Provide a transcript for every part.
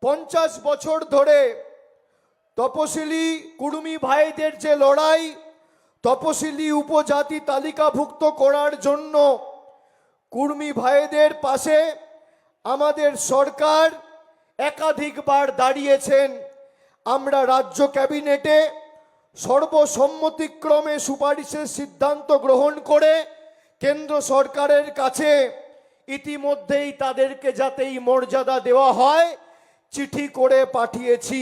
50 বছর ধরে তপশিলি কুর্মী ভাইদের যে লড়াই, তপশিলি উপজাতি তালিকাভুক্ত করার জন্য কুর্মী ভাইদের পাশে আমাদের সরকার একাধিকবার দাঁড়িয়েছেন। আমরা রাজ্য ক্যাবিনেটে সর্বসম্মতিক্রমে সুপারিশের সিদ্ধান্ত গ্রহণ করে কেন্দ্র সরকারের কাছে ইতিমধ্যেই তাদেরকে যাতেই মর্যাদা দেওয়া হয় চিঠি করে পাঠিয়েছি।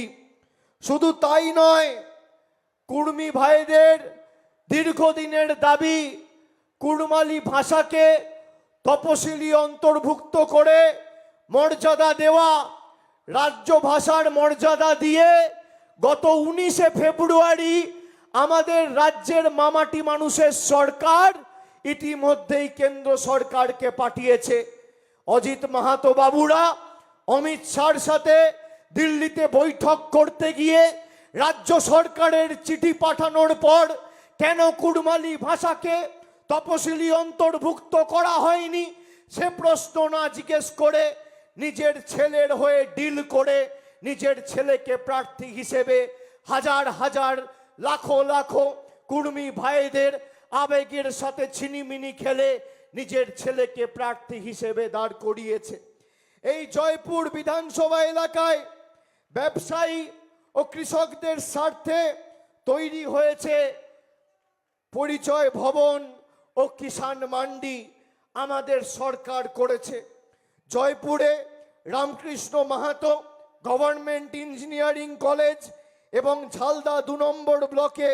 শুধু তাই নয়, কুর্মী ভাইদের দীর্ঘদিনের দাবি কুড়মালি ভাষাকে তপশিলি অন্তর্ভুক্ত করে মর্যাদা দেওয়া, রাজ্য ভাষার মর্যাদা দিয়ে গত 19শে ফেব্রুয়ারি আমাদের রাজ্যের মামাটি মানুষের সরকার ইতিমধ্যেই কেন্দ্র সরকারকে পাঠিয়েছে। অজিত মাহাতো বাবুরা অমিত শাহর সাথে দিল্লিতে বৈঠক করতে গিয়ে রাজ্য সরকারের চিঠি পাঠানোর পর কেন কুড়মালি ভাষাকে তপশিলি অন্তর্ভুক্ত করা হয়নি সে প্রশ্ন না জিজ্ঞেস করে নিজের ছেলের হয়ে ডিল করে নিজের ছেলেকে প্রার্থী হিসেবে হাজার হাজার লাখো লাখো কুর্মী ভাইদের আবেগের সাথে ছিনিমিনি খেলে নিজের ছেলেকে প্রার্থী হিসেবে দাঁড় করিয়েছে। এই জয়পুর বিধানসভা এলাকায় ব্যবসায়ী ও কৃষকদের স্বার্থে তৈরি হয়েছে পরিচয় ভবন ও কিষাণ মান্ডি, আমাদের সরকার করেছে। জয়পুরে Ramakrishna Mahato government engineering college এবং ঝালদা 2 নম্বর ব্লকে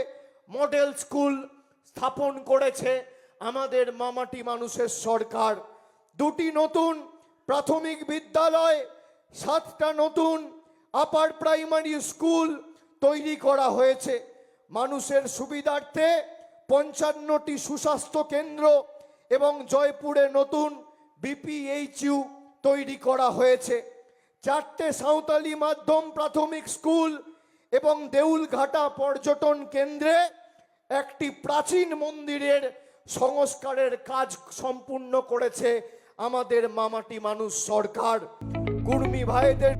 মডেল স্কুল স্থাপন করেছে আমাদের মামাটি মানুষের সরকার। 2টি নতুন প্রাথমিক বিদ্যালয়, 7টা নতুন আপার প্রাইমারি স্কুল তৈরি করা হয়েছে। মানুষের সুবিধার্থে 55টি সুস্বাস্থ্য কেন্দ্র এবং জয়পুরে নতুন বিপিএইচইউ তৈরি করা হয়েছে। 4টে সাঁওতালি মাধ্যম প্রাথমিক স্কুল এবং দেউলঘাটা পর্যটন কেন্দ্রে একটি প্রাচীন মন্দিরের সংস্কারের কাজ সম্পূর্ণ করেছে আমাদের মামাটি মানুষ সরকার। কুর্মী ভাইদের